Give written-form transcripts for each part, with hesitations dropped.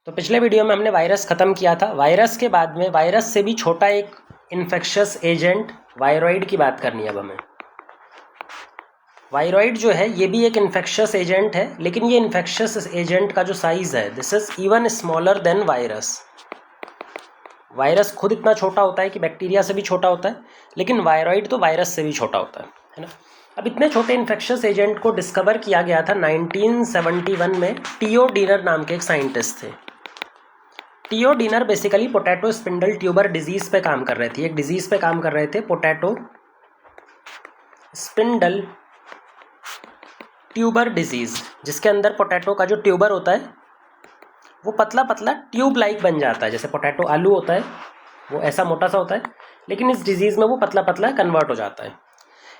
तो पिछले वीडियो में हमने वायरस ख़त्म किया था। वायरस के बाद में वायरस से भी छोटा एक इन्फेक्शियस एजेंट वायरॉइड की बात करनी है अब हमें। वायरॉइड जो है ये भी एक इन्फेक्शियस एजेंट है, लेकिन ये इन्फेक्शियस एजेंट का जो साइज़ है this is even smaller than virus. Virus खुद इतना छोटा होता है कि बैक्टीरिया से भी छोटा होता है, लेकिन वायरॉइड तो वायरस से भी छोटा होता है ना। अब इतने छोटे इन्फेक्शियस एजेंट को डिस्कवर किया गया था 1971 में। टीओ डीनर नाम के एक साइंटिस्ट थे। T O Diener basically potato spindle tuber disease पे काम कर रहे थे। एक डिजीज़ पे काम कर रहे थे, पोटैटो स्पिंडल ट्यूबर डिजीज़, जिसके अंदर पोटैटो का जो ट्यूबर होता है वो पतला पतला ट्यूब लाइक बन जाता है। जैसे पोटैटो आलू होता है वो ऐसा मोटा सा होता है, लेकिन इस डिजीज़ में वो पतला पतला कन्वर्ट हो जाता है।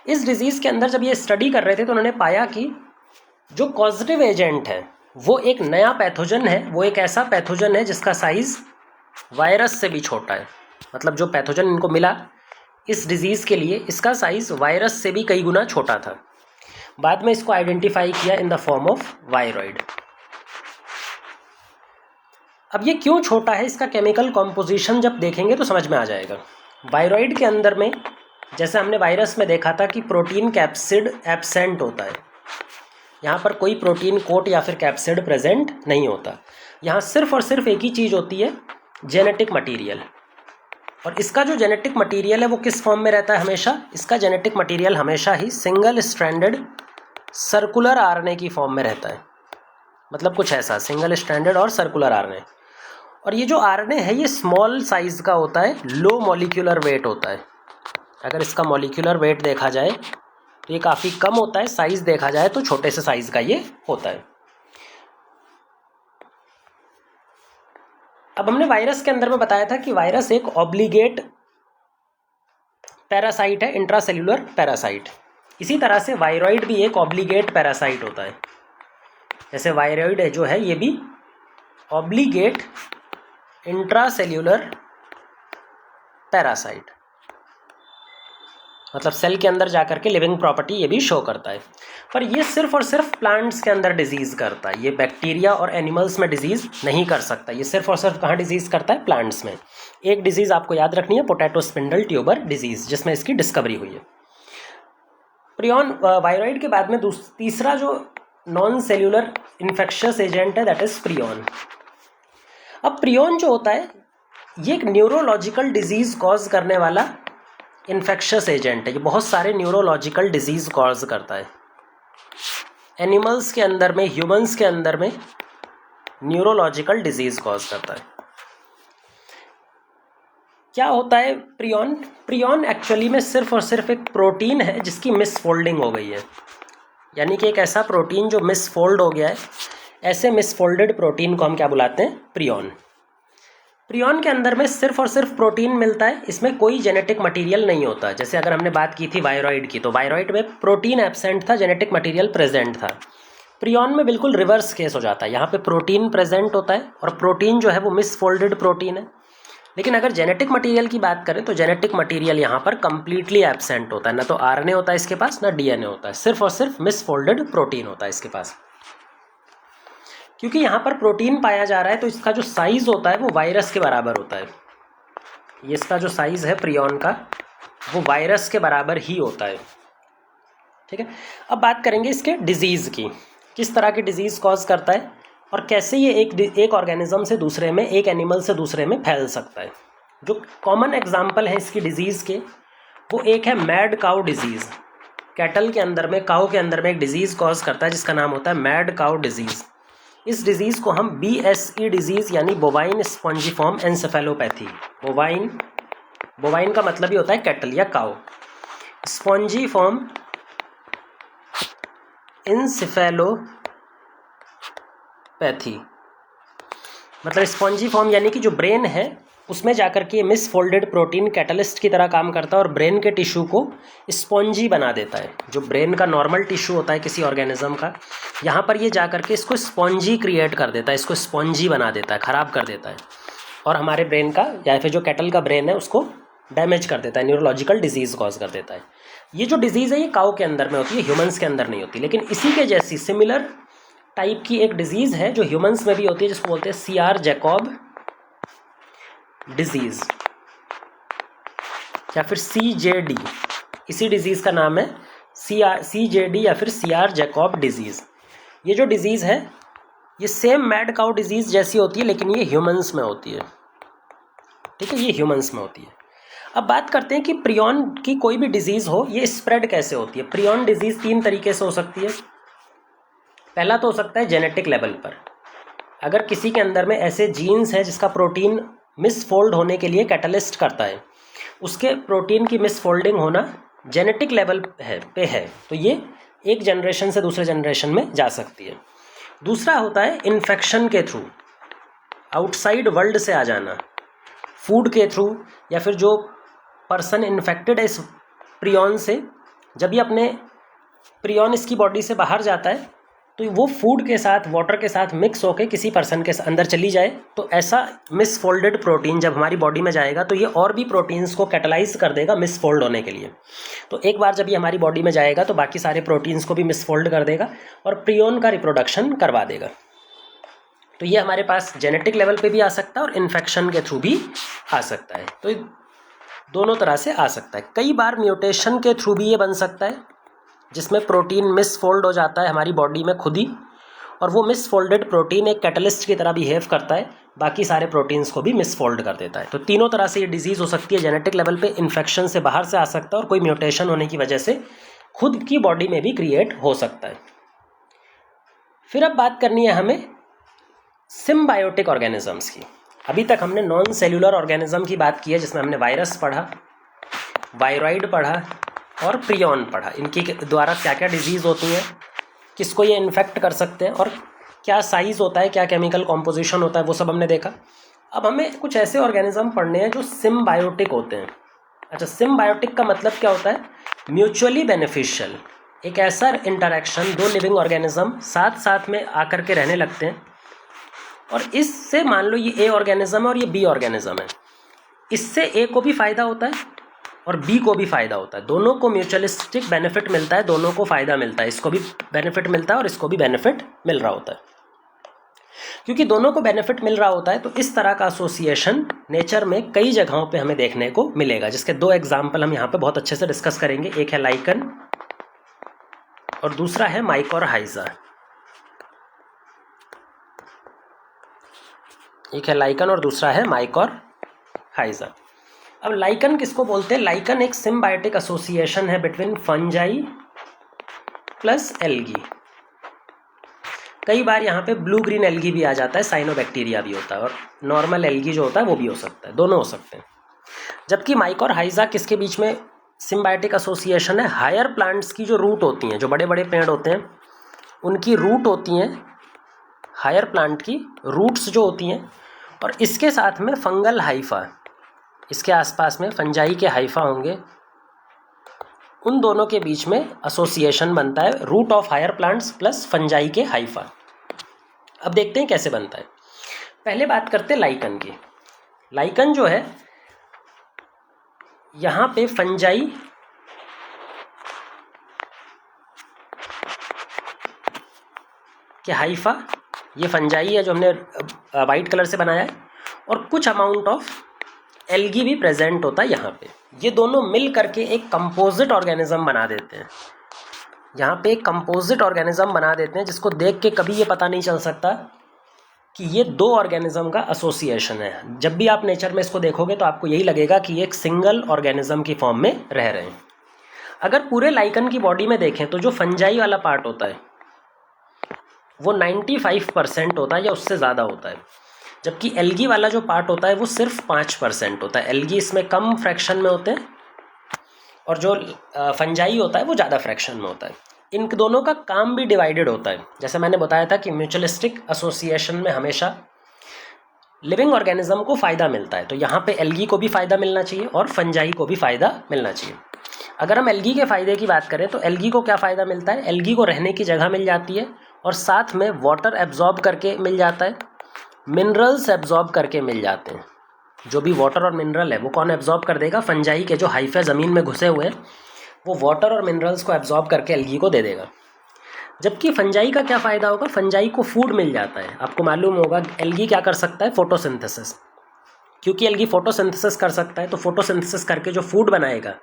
इस डिजीज़ के अंदर जब ये स्टडी कर रहे थे तो उन्होंने पाया कि जो कॉजेटिव एजेंट है वो एक नया पैथोजन है। वो एक ऐसा पैथोजन है जिसका साइज़ वायरस से भी छोटा है। मतलब जो पैथोजन इनको मिला इस डिजीज़ के लिए, इसका साइज़ वायरस से भी कई गुना छोटा था। बाद में इसको आइडेंटिफाई किया in the form of viroid. अब ये क्यों छोटा है, इसका केमिकल कॉम्पोजिशन जब देखेंगे तो समझ में आ जाएगा। वायरॉइड के अंदर में जैसे हमने वायरस में देखा था कि प्रोटीन कैप्सिड एब्सेंट होता है, यहाँ पर कोई प्रोटीन कोट या फिर कैप्सिड प्रेजेंट नहीं होता। यहाँ सिर्फ और सिर्फ एक ही चीज़ होती है, जेनेटिक मटेरियल। और इसका जो जेनेटिक मटेरियल है वो किस फॉर्म में रहता है हमेशा? इसका जेनेटिक मटेरियल हमेशा ही सिंगल स्ट्रैंडेड सर्कुलर आरएनए की फॉर्म में रहता है। मतलब कुछ ऐसा सिंगल स्ट्रैंडेड और सर्कुलर आरएनए। और ये जो आरएनए है ये स्मॉल साइज़ का होता है, लो मॉलिक्यूलर वेट होता है। अगर इसका मॉलिक्यूलर वेट देखा जाए तो ये काफ़ी कम होता है, साइज़ देखा जाए तो छोटे से साइज़ का ये होता है। अब हमने वायरस के अंदर में बताया था कि वायरस एक ऑब्लिगेट पैरासाइट है, इंट्रासेल्युलर पैरासाइट। इसी तरह से वायरॉइड भी एक ऑब्लिगेट पैरासाइट होता है। जैसे वायरॉइड है जो है ये भी ऑब्लिगेट इंट्रासेल्युलर पैरासाइट, मतलब सेल के अंदर जाकर के लिविंग प्रॉपर्टी ये भी शो करता है। पर ये सिर्फ और सिर्फ प्लांट्स के अंदर डिजीज़ करता है, ये बैक्टीरिया और एनिमल्स में डिजीज़ नहीं कर सकता। ये सिर्फ और सिर्फ कहाँ डिजीज़ करता है? प्लांट्स में। एक डिजीज़ आपको याद रखनी है, पोटैटो स्पिंडल ट्यूबर डिजीज़, जिसमें इसकी डिस्कवरी हुई है। प्रियॉन वायरॉइड के बाद में तीसरा जो नॉन सेल्यूलर इन्फेक्शियस एजेंट है दैट इज़ प्रियॉन। अब प्रियॉन जो होता है ये एक न्यूरोलॉजिकल डिजीज़ कॉज करने वाला इन्फेक्शियस एजेंट है। ये बहुत सारे न्यूरोलॉजिकल डिजीज़ कॉज करता है। एनिमल्स के अंदर में, ह्यूमंस के अंदर में न्यूरोलॉजिकल डिजीज़ कॉज करता है। क्या होता है प्रियॉन? प्रियॉन एक्चुअली में सिर्फ और सिर्फ एक प्रोटीन है जिसकी मिसफोल्डिंग हो गई है। यानी कि एक ऐसा प्रोटीन जो मिसफोल्ड हो गया है, ऐसे मिसफोल्डेड प्रोटीन को हम क्या बुलाते हैं? प्रियॉन। प्रियॉन के अंदर में सिर्फ और सिर्फ प्रोटीन मिलता है, इसमें कोई जेनेटिक मटेरियल नहीं होता। जैसे अगर हमने बात की थी वायरॉइड की, तो वायरॉइड में प्रोटीन एब्सेंट था, जेनेटिक मटेरियल प्रेजेंट था। प्रियॉन में बिल्कुल रिवर्स केस हो जाता है। यहाँ पे प्रोटीन प्रेजेंट होता है और प्रोटीन जो है वो मिसफोल्डेड प्रोटीन है। लेकिन अगर जेनेटिक मटेरियल की बात करें तो जेनेटिक मटेरियल यहाँ पर कंप्लीटली एब्सेंट होता है। ना तो आरएनए होता है इसके पास, ना डीएनए होता है, सिर्फ और सिर्फ मिसफोल्डेड प्रोटीन होता है इसके पास। क्योंकि यहाँ पर प्रोटीन पाया जा रहा है तो इसका जो साइज़ होता है वो वायरस के बराबर होता है। ये इसका जो साइज़ है प्रियॉन का वो वायरस के बराबर ही होता है। ठीक है, अब बात करेंगे इसके डिजीज़ की, किस तरह की डिजीज़ कॉज करता है और कैसे ये एक ऑर्गेनिज्म से दूसरे में, एक एनिमल से दूसरे में फैल सकता है। जो कॉमन एग्जाम्पल है इसकी डिजीज़ के वो एक है मैड काउ डिजीज़। कैटल के अंदर में, काउ के अंदर में एक डिजीज़ कॉज करता है जिसका नाम होता है मैड काउ डिजीज़। इस डिजीज़ को हम BSE डिजीज़ यानी बोवाइन स्पॉन्जिफॉर्म एन्सेफेलोपैथी, बोवाइन का मतलब ही होता है कैटल या काउ, स्पॉन्जिफॉर्म एन्सेफेलोपैथी मतलब स्पॉन्जिफॉर्म यानी कि जो ब्रेन है उसमें जाकर के मिसफोल्डेड प्रोटीन कैटलिस्ट की तरह काम करता है और ब्रेन के टिश्यू को स्पॉन्जी बना देता है। जो ब्रेन का नॉर्मल टिश्यू होता है किसी ऑर्गेनिज्म का, यहाँ पर ये जाकर के इसको स्पॉन्जी क्रिएट कर देता है, इसको स्पॉन्जी बना देता है, ख़राब कर देता है और हमारे ब्रेन का या फिर जो कैटल का ब्रेन है उसको डैमेज कर देता है, न्यूरोलॉजिकल डिजीज़ कॉज कर देता है। ये जो डिजीज़ है ये काऊ के अंदर में होती है, ह्यूमंस के अंदर नहीं होती। लेकिन इसी के जैसी सिमिलर टाइप की एक डिजीज़ है जो ह्यूमंस में भी होती है, जिसको बोलते हैं CR जैकब डिजीज़ या फिर CJD। इसी डिजीज़ का नाम है CJD या फिर CR जैकब डिजीज़। ये जो डिजीज़ है ये सेम मैड काउ डिजीज़ जैसी होती है, लेकिन ये ह्यूमंस में होती है। ठीक है, ये ह्यूमंस में होती है। अब बात करते हैं कि प्रियॉन की कोई भी डिजीज़ हो ये स्प्रेड कैसे होती है। प्रियॉन डिजीज़ 3 तरीके से हो सकती है। पहला तो हो सकता है जेनेटिक लेवल पर। अगर किसी के अंदर में ऐसे जीन्स हैं जिसका प्रोटीन मिसफोल्ड होने के लिए कैटलिस्ट करता है, उसके प्रोटीन की मिसफोल्डिंग होना जेनेटिक लेवल पे है, तो ये एक जनरेशन से दूसरे जनरेशन में जा सकती है। दूसरा होता है इन्फेक्शन के थ्रू, आउटसाइड वर्ल्ड से आ जाना, फूड के थ्रू, या फिर जो पर्सन इन्फेक्टेड है इस प्रियॉन से, जब ये अपने प्रियॉन इसकी बॉडी से बाहर जाता है तो वो फूड के साथ, वाटर के साथ मिक्स होकर किसी पर्सन के अंदर चली जाए, तो ऐसा मिसफोल्डेड प्रोटीन जब हमारी बॉडी में जाएगा तो ये और भी प्रोटीन्स को कैटलाइज कर देगा मिसफोल्ड होने के लिए। तो एक बार जब ये हमारी बॉडी में जाएगा तो बाकी सारे प्रोटीन्स को भी मिसफोल्ड कर देगा और प्रियॉन का रिप्रोडक्शन करवा देगा। तो ये हमारे पास जेनेटिक लेवल पे भी आ सकता है और इन्फेक्शन के थ्रू भी आ सकता है। तो दोनों तरह से आ सकता है। कई बार म्यूटेशन के थ्रू भी ये बन सकता है, जिसमें प्रोटीन मिसफोल्ड हो जाता है हमारी बॉडी में खुद ही, और वो मिसफोल्डेड प्रोटीन एक कैटलिस्ट की तरह बिहेव करता है, बाकी सारे प्रोटीन्स को भी मिसफोल्ड कर देता है। तो तीनों तरह से ये डिजीज़ हो सकती है। जेनेटिक लेवल पे इन्फेक्शन से बाहर से आ सकता है, और कोई म्यूटेशन होने की वजह से खुद की बॉडी में भी क्रिएट हो सकता है। फिर अब बात करनी है हमें सिम्बायोटिक ऑर्गेनिजम्स की। अभी तक हमने नॉन सेल्यूलर ऑर्गेनिज्म की बात की है, जिसमें हमने वायरस पढ़ा, वायरॉइड पढ़ा और प्रियॉन पढ़ा। इनके द्वारा क्या क्या डिजीज़ होती हैं, किसको ये इन्फेक्ट कर सकते हैं, और क्या साइज़ होता है, क्या केमिकल कॉम्पोजिशन होता है, वो सब हमने देखा। अब हमें कुछ ऐसे ऑर्गेनिज्म पढ़ने हैं जो सिम्बायोटिक होते हैं। अच्छा, सिम्बायोटिक का मतलब क्या होता है? Mutually beneficial. एक ऐसा इंटरेक्शन, दो लिविंग ऑर्गेनिज्म साथ साथ में आकर के रहने लगते हैं, और इससे मान लो ये ए ऑर्गेनिज्म है और ये बी ऑर्गेनिज्म है, इससे ए को भी फ़ायदा होता है और बी को भी फ़ायदा होता है। दोनों को म्यूचुअलिस्टिक बेनिफिट मिलता है, दोनों को फ़ायदा मिलता है। इसको भी बेनिफिट मिलता है और इसको भी बेनिफिट मिल रहा होता है। क्योंकि दोनों को बेनिफिट मिल रहा होता है तो इस तरह का एसोसिएशन नेचर में कई जगहों पे हमें देखने को मिलेगा, जिसके 2 एग्जाम्पल हम यहाँ पे बहुत अच्छे से डिस्कस करेंगे। एक है लाइकन और दूसरा है माइकोरहाइजा। एक है लाइकन और दूसरा है माइकोरहाइजा। अब लाइकन किसको बोलते हैं? लाइकन एक सिम्बायोटिक एसोसिएशन है बिटवीन फंजाई प्लस एल्गी। कई बार यहाँ पे ब्लू ग्रीन एल्गी भी आ जाता है, साइनोबैक्टीरिया भी होता है, और नॉर्मल एल्गी जो होता है वो भी हो सकता है, दोनों हो सकते हैं। जबकि माइकोरहाइजा किसके बीच में सिम्बायोटिक एसोसिएशन है? हायर प्लांट्स की जो रूट होती हैं, जो बड़े बड़े पेड़ होते हैं उनकी रूट होती हैं, हायर प्लांट की रूट्स जो होती हैं, और इसके साथ में फंगल हाइफा, इसके आसपास में फंजाई के हाइफा होंगे, उन दोनों के बीच में एसोसिएशन बनता है, root of higher plants plus fungi के हाइफा। अब देखते हैं कैसे बनता है। पहले बात करते हैं लाइकन की। लाइकन जो है, यहाँ पे फंजाई के हाइफा, ये फंजाई है जो हमने वाइट कलर से बनाया है, और कुछ अमाउंट ऑफ एल्गी भी प्रेजेंट होता है यहाँ पे। ये दोनों मिल करके एक कंपोजिट ऑर्गेनिज्म बना देते हैं। यहाँ पे एक कंपोजिट ऑर्गेनिज्म बना देते हैं जिसको देख के कभी ये पता नहीं चल सकता कि ये 2 ऑर्गेनिज्म का एसोसिएशन है। जब भी आप नेचर में इसको देखोगे तो आपको यही लगेगा कि ये एक सिंगल ऑर्गेनिज्म की फॉर्म में रह रहे हैं। अगर पूरे लाइकन की बॉडी में देखें तो जो फंजाई वाला पार्ट होता है वो 95% होता है या उससे ज़्यादा होता है, जबकि एल्गी वाला जो पार्ट होता है वो सिर्फ 5% होता है। एल्गी इसमें कम फ्रैक्शन में होते हैं और जो फंजाई होता है वो ज़्यादा फ्रैक्शन में होता है। इन दोनों का काम भी डिवाइडेड होता है। जैसे मैंने बताया था कि म्यूचुअलिस्टिक एसोसिएशन में हमेशा लिविंग ऑर्गेनिज्म को फ़ायदा मिलता है, तो यहाँ पे एल्गी को भी फ़ायदा मिलना चाहिए और फंजाई को भी फ़ायदा मिलना चाहिए। अगर हम एल्गी के फ़ायदे की बात करें तो एल्गी को क्या फ़ायदा मिलता है? एल्गी को रहने की जगह मिल जाती है और साथ में वाटर एब्जॉर्ब करके मिल जाता है, मिनरल्स एब्जॉर्ब करके मिल जाते हैं। जो भी वाटर और मिनरल है वो कौन एब्जॉर्ब कर देगा? फंजाई के जो हाइफे ज़मीन में घुसे हुए हैं वो वाटर और मिनरल्स को एब्जॉर्ब करके एल्गी को दे देगा। जबकि फंजाई का क्या फ़ायदा होगा, फंजाई को फूड मिल जाता है। आपको मालूम होगा एल्गी क्या कर सकता है, फोटोसिंथेसिस। क्योंकि एल्गी फोटोसिंथेसिस कर सकता है तो फोटोसिंथेसिस करके जो फूड बनाएगा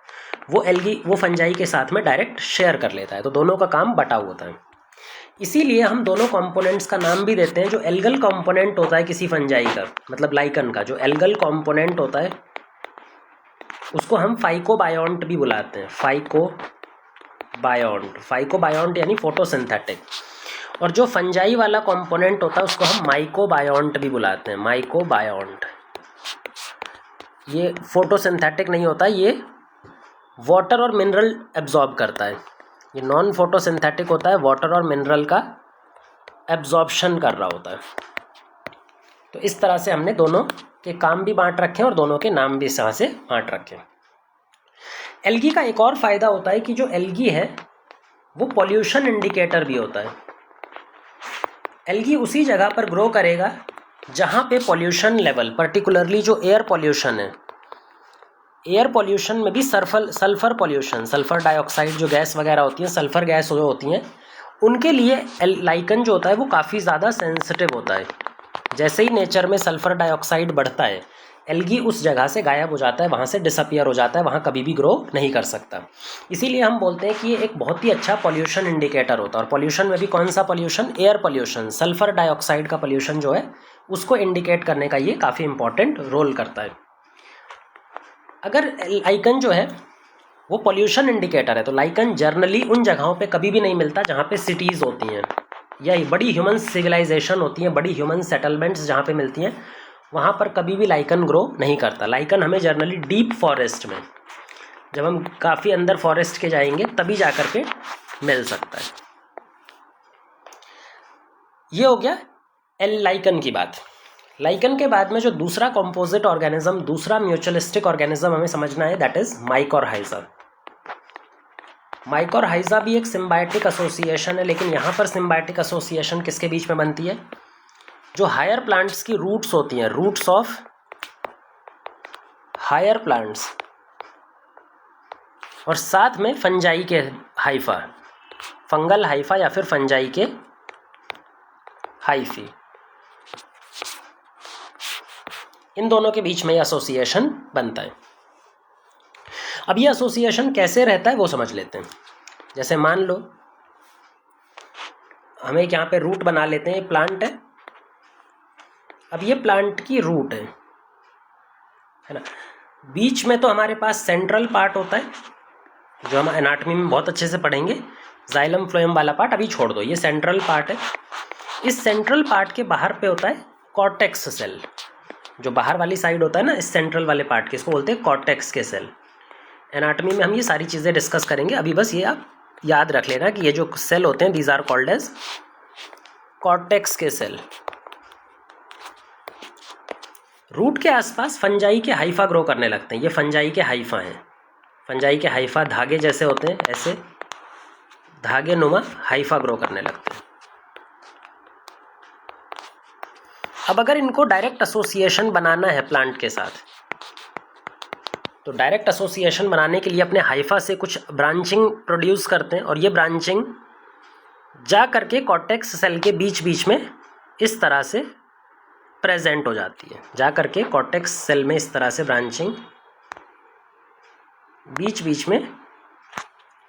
वो एल्गी वो फंजाई के साथ में डायरेक्ट शेयर कर लेता है, तो दोनों का काम बटा होता है। इसीलिए हम दोनों कंपोनेंट्स का नाम भी देते हैं। जो एल्गल कंपोनेंट होता है किसी फंजाई का, मतलब लाइकन का जो एल्गल कंपोनेंट होता है उसको हम फाइकोबायोंट भी बुलाते हैं। फाइकोबायोंट यानी फोटोसिंथेटिक। और जो फंजाई वाला कंपोनेंट होता है उसको हम माइकोबायोंट भी बुलाते हैं, माइकोबायोंट। ये फोटोसिंथेटिक नहीं होता, ये वाटर और मिनरल एब्जॉर्ब करता है। ये नॉन फोटोसिंथेटिक होता है, वाटर और मिनरल का एब्जॉर्प्शन कर रहा होता है। तो इस तरह से हमने दोनों के काम भी बांट रखे हैं और दोनों के नाम भी इस तरह से बांट रखे हैं। एल्गी का एक और फ़ायदा होता है कि जो एल्गी है वो पॉल्यूशन इंडिकेटर भी होता है। एल्गी उसी जगह पर ग्रो करेगा जहाँ पे पॉल्यूशन लेवल, पर्टिकुलरली जो एयर पॉल्यूशन है, एयर पॉल्यूशन में भी सल्फ़र पॉल्यूशन, सल्फ़र डाइऑक्साइड जो गैस वगैरह होती हैं, सल्फ़र गैस जो होती हैं, उनके लिए लाइकन जो होता है वो काफ़ी ज़्यादा सेंसिटिव होता है। जैसे ही नेचर में सल्फ़र डाइऑक्साइड बढ़ता है, एल्गी उस जगह से गायब हो जाता है, वहाँ से डिसअपियर हो जाता है, वहाँ कभी भी ग्रो नहीं कर सकता। इसीलिए हम बोलते हैं कि ये एक बहुत ही अच्छा पॉल्यूशन इंडिकेटर होता है। और पॉल्यूशन में भी कौन सा pollution, air pollution, sulphur dioxide का पॉल्यूशन जो है उसको इंडिकेट करने का ये काफ़ी इंपॉर्टेंट रोल करता है। अगर लाइकन जो है वो पॉल्यूशन इंडिकेटर है तो लाइकन जर्नली उन जगहों पे कभी भी नहीं मिलता जहाँ पे सिटीज़ होती हैं या बड़ी ह्यूमन सिविलाइजेशन होती हैं, बड़ी ह्यूमन सेटलमेंट्स जहाँ पे मिलती हैं, वहाँ पर कभी भी लाइकन ग्रो नहीं करता। लाइकन हमें जर्नली डीप फॉरेस्ट में, जब हम काफ़ी अंदर फॉरेस्ट के जाएंगे तभी जा कर के मिल सकता है। ये हो गया लाइकन की बात। लाइकन के बाद में जो दूसरा कंपोजिट ऑर्गेनिज्म, दूसरा म्यूचुअलिस्टिक ऑर्गेनिज्म हमें समझना है, दैट इज माइकोरहाइजा। माइकोरहाइजा भी एक सिम्बायोटिक एसोसिएशन है, लेकिन यहाँ पर सिम्बायोटिक एसोसिएशन किसके बीच में बनती है, जो हायर प्लांट्स की रूट्स होती हैं, रूट्स ऑफ हायर प्लांट्स, और साथ में फंजाई के हाइफा, फंगल हाइफा या फिर फंजाई के हाइफी, इन दोनों के बीच में एसोसिएशन बनता है। अब ये एसोसिएशन कैसे रहता है वो समझ लेते हैं। जैसे मान लो हमें यहाँ पे रूट बना लेते हैं, प्लांट है, अब ये प्लांट की रूट है ना। बीच में तो हमारे पास सेंट्रल पार्ट होता है जो हम एनाटॉमी में बहुत अच्छे से पढ़ेंगे, जाइलम फ्लोएम वाला पार्ट अभी छोड़ दो, ये सेंट्रल पार्ट है। इस सेंट्रल पार्ट के बाहर पे होता है कॉर्टेक्स सेल, जो बाहर वाली साइड होता है ना इस सेंट्रल वाले पार्ट के, इसको बोलते हैं कॉर्टेक्स के सेल। एनाटॉमी में हम ये सारी चीज़ें डिस्कस करेंगे, अभी बस ये आप याद रख लेना कि ये जो सेल होते हैं these are called as cortex के सेल। रूट के आसपास फंजाई के हाइफा ग्रो करने लगते हैं, ये फंजाई के हाइफा हैं। फंजाई के हाइफा धागे जैसे होते हैं, ऐसे धागे नुमा हाइफा ग्रो करने लगते हैं। अब अगर इनको डायरेक्ट एसोसिएशन बनाना है प्लांट के साथ, तो डायरेक्ट एसोसिएशन बनाने के लिए अपने हाइफा से कुछ ब्रांचिंग प्रोड्यूस करते हैं, और ये ब्रांचिंग जा करके कॉर्टेक्स सेल के बीच बीच में इस तरह से प्रेजेंट हो जाती है। जा करके कॉर्टेक्स सेल में इस तरह से ब्रांचिंग बीच बीच में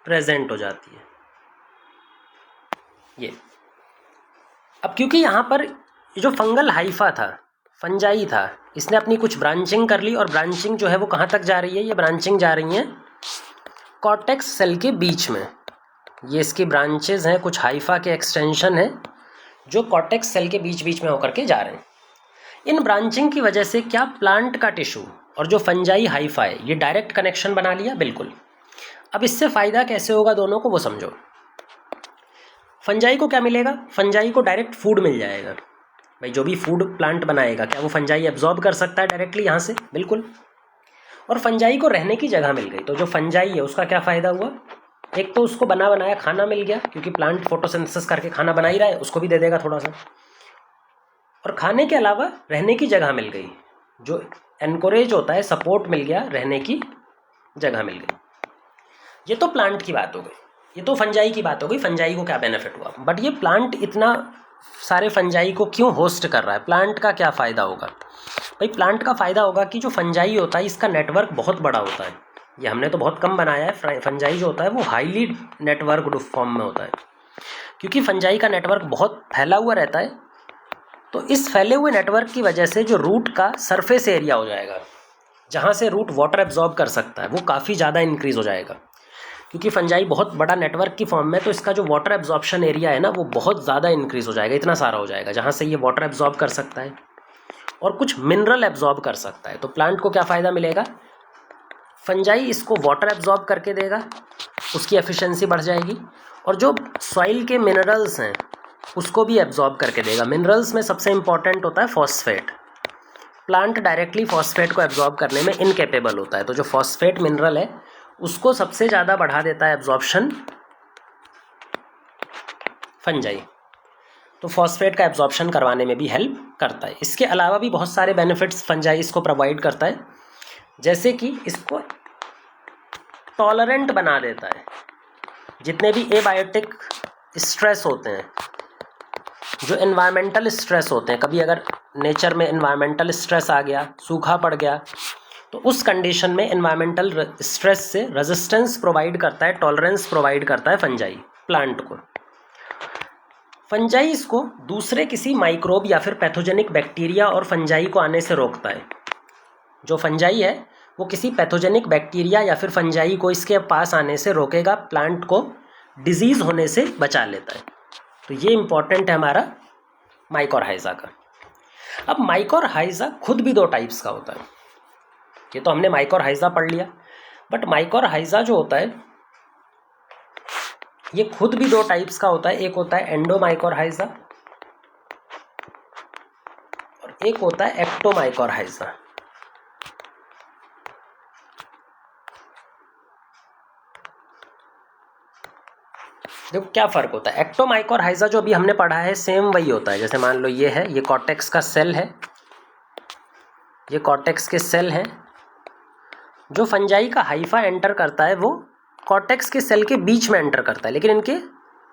प्रेजेंट हो जाती है। ये अब क्योंकि यहाँ पर जो फंगल हाइफा था, फंजाई था, इसने अपनी कुछ ब्रांचिंग कर ली, और ब्रांचिंग जो है वो कहाँ तक जा रही है, ये ब्रांचिंग जा रही है कॉर्टेक्स सेल के बीच में। ये इसकी ब्रांचेज हैं, कुछ हाइफा के एक्सटेंशन हैं जो कॉर्टेक्स सेल के बीच बीच में होकर के जा रहे हैं। इन ब्रांचिंग की वजह से क्या प्लांट का टिश्यू और जो फंजाई हाइफा है ये डायरेक्ट कनेक्शन बना लिया, बिल्कुल। अब इससे फ़ायदा कैसे होगा दोनों को वो समझो। फंजाई को क्या मिलेगा, फंजाई को डायरेक्ट फूड मिल जाएगा। भाई जो भी फूड प्लांट बनाएगा क्या वो फंजाई एब्जॉर्ब कर सकता है डायरेक्टली यहाँ से, बिल्कुल। और फंजाई को रहने की जगह मिल गई, तो जो फंजाई है उसका क्या फ़ायदा हुआ, एक तो उसको बना बनाया खाना मिल गया, क्योंकि प्लांट फोटोसिंथेसिस करके खाना बना ही रहा है, उसको भी दे देगा थोड़ा सा, और खाने के अलावा रहने की जगह मिल गई, जो एनकोरेज होता है, सपोर्ट मिल गया, रहने की जगह मिल गई। ये तो प्लांट की बात हो गई। ये तो फंजाई की बात हो गई, फंजाई को क्या बेनिफिट हुआ। बट ये प्लांट इतना सारे फंजाई को क्यों होस्ट कर रहा है, प्लांट का क्या फ़ायदा होगा? भाई प्लांट का फ़ायदा होगा कि जो फंजाई होता है इसका नेटवर्क बहुत बड़ा होता है। ये हमने तो बहुत कम बनाया है। फंजाई जो होता है वो हाईली नेटवर्क फॉर्म में होता है, क्योंकि फंजाई का नेटवर्क बहुत फैला हुआ रहता है। तो इस फैले हुए नेटवर्क की वजह से जो रूट का सरफेस एरिया हो जाएगा, जहाँ से रूट वाटर एब्जॉर्ब कर सकता है, वो काफ़ी ज़्यादा इंक्रीज़ हो जाएगा। क्योंकि फंजाई बहुत बड़ा नेटवर्क की फॉर्म में, तो इसका जो वाटर एब्जॉर्प्शन एरिया है ना वो बहुत ज़्यादा इंक्रीज़ हो जाएगा, इतना सारा हो जाएगा जहाँ से ये वाटर एब्जॉर्ब कर सकता है और कुछ मिनरल एब्जॉर्ब कर सकता है। तो प्लांट को क्या फ़ायदा मिलेगा? फंजाई इसको वाटर एब्जॉर्ब करके देगा, उसकी एफिशिएंसी बढ़ जाएगी, और जो सॉइल के मिनरल्स हैं उसको भी एब्जॉर्ब करके देगा। मिनरल्स में सबसे इंपॉर्टेंट होता है फॉस्फेट। प्लांट डायरेक्टली फॉस्फेट को एब्जॉर्ब करने में इनकेपेबल होता है, तो जो फॉस्फेट मिनरल है उसको सबसे ज़्यादा बढ़ा देता है एब्जॉर्प्शन फंजाई। तो फॉस्फेट का एब्जॉर्प्शन करवाने में भी हेल्प करता है। इसके अलावा भी बहुत सारे बेनिफिट्स फंजाई इसको प्रोवाइड करता है, जैसे कि इसको टॉलरेंट बना देता है। जितने भी एबायोटिक स्ट्रेस होते हैं, जो एनवायरमेंटल स्ट्रेस होते हैं, कभी अगर नेचर में एनवायरमेंटल स्ट्रेस आ गया, सूखा पड़ गया, तो उस कंडीशन में एनवायरमेंटल स्ट्रेस से रेजिस्टेंस प्रोवाइड करता है, टॉलरेंस प्रोवाइड करता है फंजाई प्लांट को। फंजाई इसको दूसरे किसी माइक्रोब या फिर पैथोजेनिक बैक्टीरिया और फंजाई को आने से रोकता है। जो फंजाई है वो किसी पैथोजेनिक बैक्टीरिया या फिर फंजाई को इसके पास आने से रोकेगा, प्लांट को डिजीज़ होने से बचा लेता है। तो ये इंपॉर्टेंट है हमारा माइकोरहाइजा का। अब माइकोरहाइजा खुद भी दो टाइप्स का होता है। ये तो हमने माइकोरहाइजा पढ़ लिया, बट माइकोरहाइजा जो होता है ये खुद भी दो टाइप्स का होता है। एक होता है एंडोमाइकोरहाइजा और एक होता है एक्टोमाइकोरहाइजा। देखो क्या फ़र्क होता है। एक्टोमाइकोरहाइजा जो अभी हमने पढ़ा है सेम वही होता है। जैसे मान लो ये है, ये कॉर्टेक्स का सेल है, ये कॉर्टेक्स के सेल हैं। जो फंजाई का हाइफा एंटर करता है वो कॉर्टेक्स के सेल के बीच में एंटर करता है, लेकिन इनके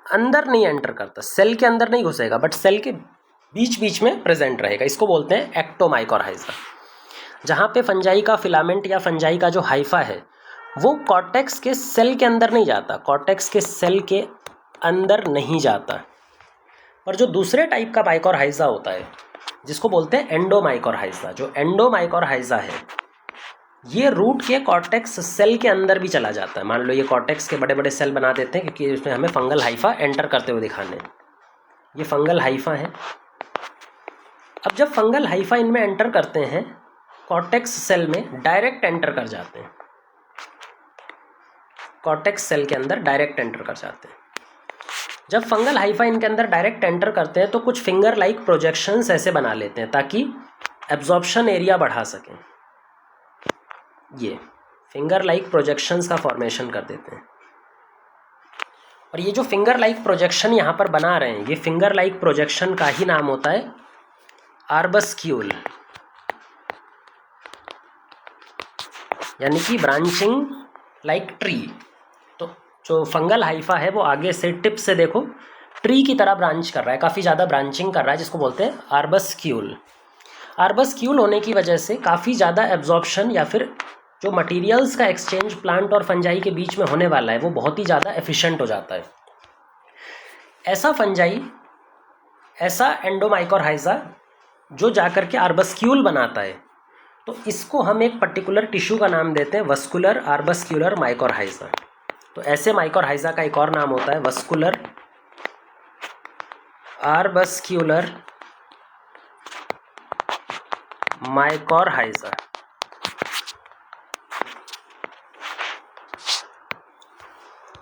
अंदर नहीं एंटर करता, सेल के अंदर नहीं घुसेगा, बट सेल के बीच बीच में प्रेजेंट रहेगा। इसको बोलते हैं एक्टोमाइकोरहाइजा। जहाँ पे फंजाई का फिलामेंट या फंजाई का जो हाइफा है वो कॉर्टेक्स के सेल के अंदर नहीं जाता, कॉर्टेक्स के सेल के अंदर नहीं जाता। पर जो दूसरे टाइप का माइकोरहाइजा होता है जिसको बोलते हैं एंडोमाइकोरहाइजा, जो एंडोमाइकोरहाइजा है ये रूट के कॉर्टेक्स सेल के अंदर भी चला जाता है। मान लो ये कॉर्टेक्स के बड़े बड़े सेल बना देते हैं क्योंकि इसमें हमें फंगल हाइफा एंटर करते हुए दिखाने हैं। ये फंगल हाइफा है। अब जब फंगल हाइफा इनमें एंटर करते हैं कॉर्टेक्स सेल में डायरेक्ट एंटर कर जाते हैं, कॉर्टेक्स सेल के अंदर डायरेक्ट एंटर कर जाते हैं। जब फंगल हाइफा इनके अंदर डायरेक्ट एंटर करते हैं तो कुछ फिंगर लाइक प्रोजेक्शंस ऐसे बना लेते हैं ताकि एब्जॉर्प्शन एरिया बढ़ा सकें। ये फिंगर लाइक प्रोजेक्शंस का फॉर्मेशन कर देते हैं। और ये जो फिंगर लाइक प्रोजेक्शन यहाँ पर बना रहे हैं, ये फिंगर लाइक प्रोजेक्शन का ही नाम होता है आर्बस्क्यूल, यानी कि ब्रांचिंग लाइक ट्री। तो जो फंगल हाइफा है वो आगे से टिप से देखो ट्री की तरह ब्रांच कर रहा है, काफ़ी ज़्यादा ब्रांचिंग कर रहा है, जिसको बोलते हैं आर्बस्क्यूल। आर्बस्क्यूल होने की वजह से काफ़ी ज़्यादा एब्जॉर्प्शन या फिर जो मटेरियल्स का एक्सचेंज प्लांट और फंजाई के बीच में होने वाला है वो बहुत ही ज़्यादा एफिशिएंट हो जाता है। ऐसा फंजाई, ऐसा एंडोमाइकोरहाइजा जो जाकर के आर्बस्क्यूल बनाता है, तो इसको हम एक पर्टिकुलर टिश्यू का नाम देते हैं वस्कुलर आर्बस्क्यूलर माइकोरहाइजा। तो ऐसे माइकोरहाइजा का एक और नाम होता है वस्कुलर आर्बस्क्यूलर माइकोरहाइजा।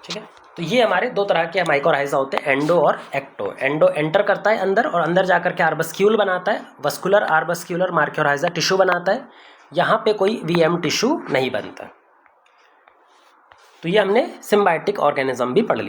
ठीक है, तो ये हमारे दो तरह के माइकोरहाइजा होते हैं, एंडो और एक्टो। एंडो एंटर करता है अंदर और अंदर जाकर के आर्बस्क्यूल बनाता है। वस्कुलर आर्बस्क्यूलर माइकोरहाइजा टिश्यू बनाता है, यहाँ पे कोई वीएम टिश्यू नहीं बनता। तो ये हमने सिम्बायोटिक ऑर्गेनिज्म भी पढ़ लिए।